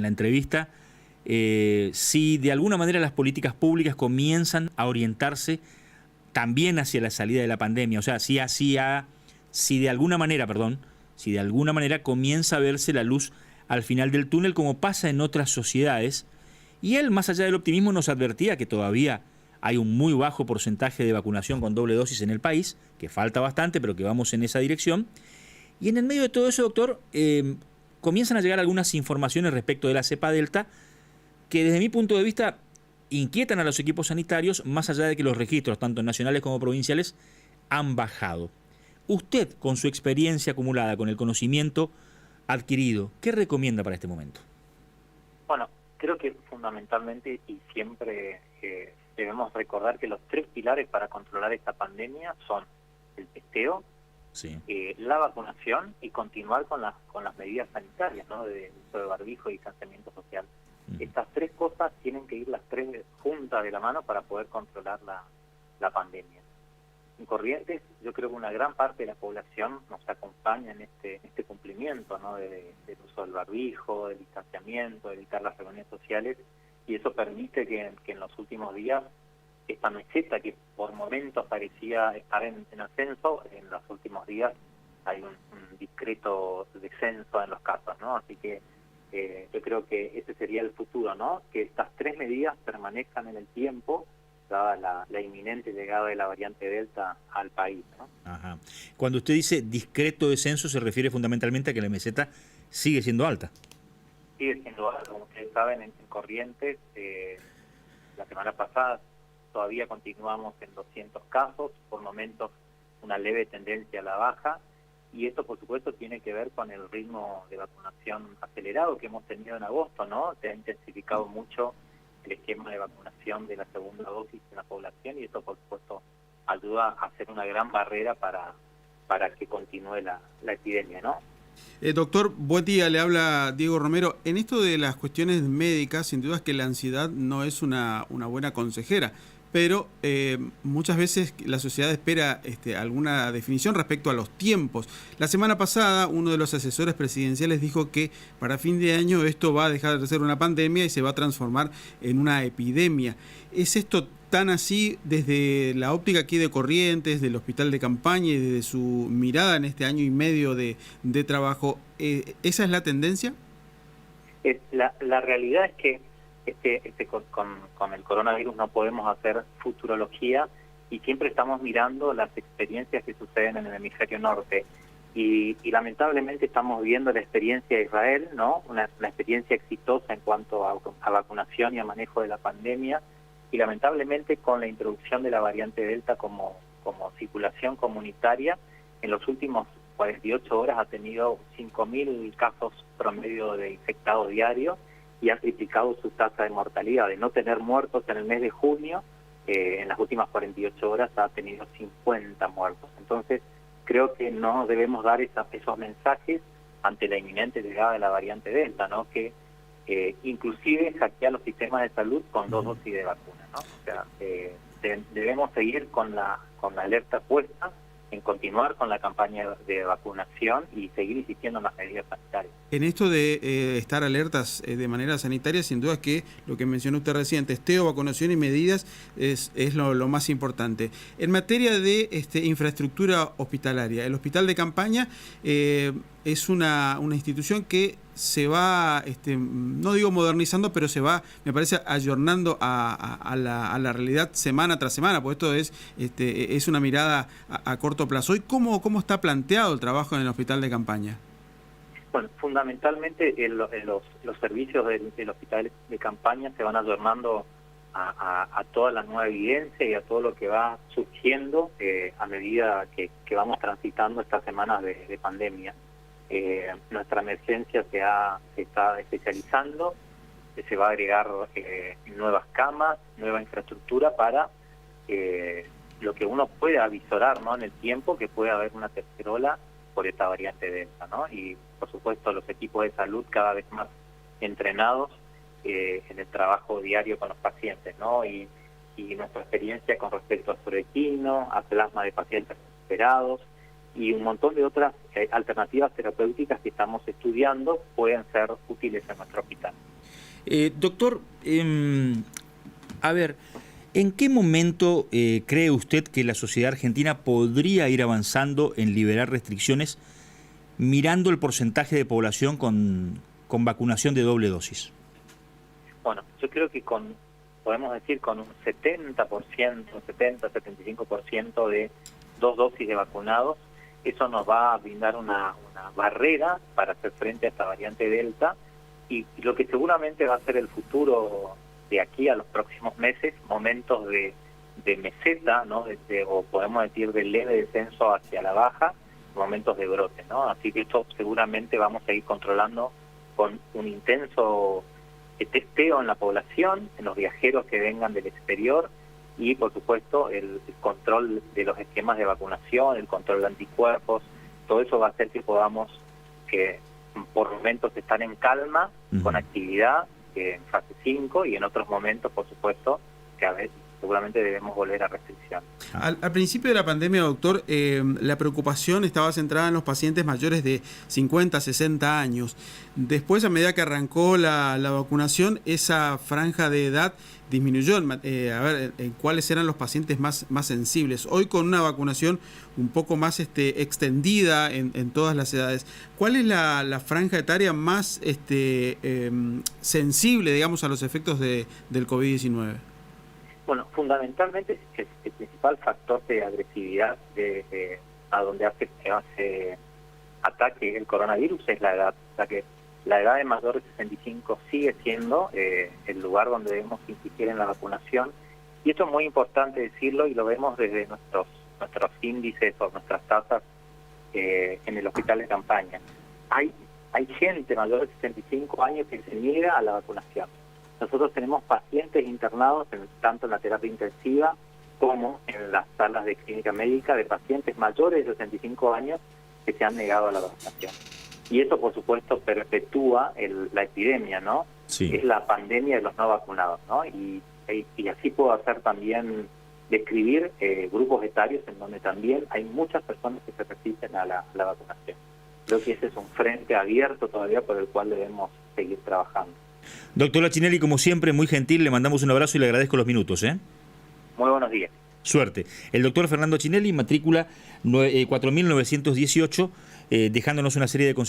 en la entrevista, si de alguna manera las políticas públicas comienzan a orientarse también hacia la salida de la pandemia, o sea, si de alguna manera, si de alguna manera comienza a verse la luz al final del túnel, como pasa en otras sociedades. Y él, más allá del optimismo, nos advertía que todavía hay un muy bajo porcentaje de vacunación con doble dosis en el país, que falta bastante, pero que vamos en esa dirección. Y en el medio de todo eso, doctor, comienzan a llegar algunas informaciones respecto de la cepa Delta que desde mi punto de vista inquietan a los equipos sanitarios, más allá de que los registros, tanto nacionales como provinciales, han bajado. Usted, con su experiencia acumulada, con el conocimiento adquirido, ¿qué recomienda para este momento? Bueno, creo que fundamentalmente y siempre debemos recordar que los 3 pilares para controlar esta pandemia son el testeo, sí, la vacunación y continuar con las medidas sanitarias, ¿no? De uso de barbijo y distanciamiento social. Estas 3 cosas tienen que ir las 3 juntas de la mano para poder controlar la pandemia. En Corrientes, yo creo que una gran parte de la población nos acompaña en este cumplimiento, ¿no? Del uso del barbijo, del distanciamiento, de evitar las reuniones sociales, y eso permite que en los últimos días esta meseta que por momentos parecía estar en ascenso, en los últimos días hay un discreto descenso en los casos, ¿no? Así que yo creo que ese sería el futuro, ¿no? Que estas 3 medidas permanezcan en el tiempo, dada la inminente llegada de la variante Delta al país, ¿no? Ajá. Cuando usted dice discreto descenso, se refiere fundamentalmente a que la meseta sigue siendo alta. Sigue siendo alta, como ustedes saben, en Corrientes, la semana pasada todavía continuamos en 200 casos, por momentos una leve tendencia a la baja, y esto por supuesto tiene que ver con el ritmo de vacunación acelerado que hemos tenido en agosto, ¿no? Se ha intensificado mucho el esquema de vacunación de la segunda dosis en la población, y esto por supuesto ayuda a hacer una gran barrera para que continúe la epidemia, ¿no? Doctor, buen día, le habla Diego Romero. En esto de las cuestiones médicas, sin duda es que la ansiedad no es una buena consejera, pero muchas veces la sociedad espera alguna definición respecto a los tiempos. La semana pasada, uno de los asesores presidenciales dijo que para fin de año esto va a dejar de ser una pandemia y se va a transformar en una epidemia. ¿Es esto tan así desde la óptica aquí de Corrientes, del hospital de campaña y desde su mirada en este año y medio de trabajo? ¿Esa es la tendencia? La realidad es que con el coronavirus no podemos hacer futurología y siempre estamos mirando las experiencias que suceden en el hemisferio norte. Y lamentablemente estamos viendo la experiencia de Israel, ¿no? Una experiencia exitosa en cuanto a vacunación y a manejo de la pandemia, y lamentablemente con la introducción de la variante Delta como circulación comunitaria, en los últimos 48 horas ha tenido 5.000 casos promedio de infectados diarios y ha triplicado su tasa de mortalidad. De no tener muertos en el mes de junio, en las últimas 48 horas ha tenido 50 muertos. Entonces, creo que no debemos dar esos mensajes ante la inminente llegada de la variante Delta, ¿no? Que inclusive hackea los sistemas de salud con 2 dosis de vacuna, ¿no? O sea, debemos seguir con la alerta puesta en continuar con la campaña de vacunación y seguir insistiendo en las medidas sanitarias. En esto de estar alertas de manera sanitaria, sin duda es que lo que mencionó usted recién, testeo, vacunación y medidas es lo más importante. En materia de infraestructura hospitalaria, el hospital de campaña es una institución que se va, no digo modernizando, pero se va, me parece, ayornando a la realidad semana tras semana, porque esto es una mirada a corto plazo. ¿Y cómo está planteado el trabajo en el hospital de campaña? Bueno, fundamentalmente los servicios del hospital de campaña se van ayornando a toda la nueva evidencia y a todo lo que va surgiendo a medida que vamos transitando estas semanas de pandemia. Nuestra emergencia se está especializando, se va a agregar nuevas camas, nueva infraestructura para lo que uno pueda avisorar, ¿no? En el tiempo que puede haber una tercera ola por esta variante Delta, ¿no? Y por supuesto los equipos de salud cada vez más entrenados en el trabajo diario con los pacientes, ¿no? Y nuestra experiencia con respecto a fluorequino, a plasma de pacientes recuperados y un montón de otras alternativas terapéuticas que estamos estudiando pueden ser útiles en nuestro hospital. Doctor, a ver, ¿en qué momento cree usted que la sociedad argentina podría ir avanzando en liberar restricciones mirando el porcentaje de población con vacunación de doble dosis? Bueno, yo creo que podemos decir con un 70%, 70-75% de 2 dosis de vacunados, eso nos va a brindar una barrera para hacer frente a esta variante Delta, y lo que seguramente va a ser el futuro de aquí a los próximos meses, momentos de meseta, ¿no? O podemos decir de leve descenso hacia la baja, momentos de brote, ¿no? Así que esto seguramente vamos a ir controlando con un intenso testeo en la población, en los viajeros que vengan del exterior, y por supuesto el control de los esquemas de vacunación, el control de anticuerpos. Todo eso va a hacer que podamos, que por momentos estar en calma, con actividad, en fase 5, y en otros momentos, por supuesto, que a veces seguramente debemos volver a restricción. Al principio de la pandemia, doctor, la preocupación estaba centrada en los pacientes mayores de 50, 60 años. Después, a medida que arrancó la vacunación, esa franja de edad disminuyó. ¿Cuáles eran los pacientes más sensibles? Hoy, con una vacunación un poco más extendida en todas las edades, ¿cuál es la franja etaria más sensible, digamos, a los efectos del COVID-19? Bueno, fundamentalmente el principal factor de agresividad a donde hace ataque el coronavirus es la edad. O sea que la edad de mayor de 65 sigue siendo el lugar donde debemos insistir en la vacunación. Y esto es muy importante decirlo, y lo vemos desde nuestros índices o nuestras tasas en el hospital de campaña. Hay gente mayor de 65 años que se niega a la vacunación. Nosotros tenemos pacientes internados tanto en la terapia intensiva como en las salas de clínica médica de pacientes mayores de 65 años que se han negado a la vacunación. Y eso, por supuesto, perpetúa la epidemia, ¿no? Sí. Es la pandemia de los no vacunados, ¿no? Y así puedo hacer también, describir grupos etarios en donde también hay muchas personas que se resisten a la vacunación. Creo que ese es un frente abierto todavía por el cual debemos seguir trabajando. Doctor Lachinelli, como siempre, muy gentil, le mandamos un abrazo y le agradezco los minutos. Muy buenos días. Suerte. El doctor Fernando Lachinelli, matrícula 4918, dejándonos una serie de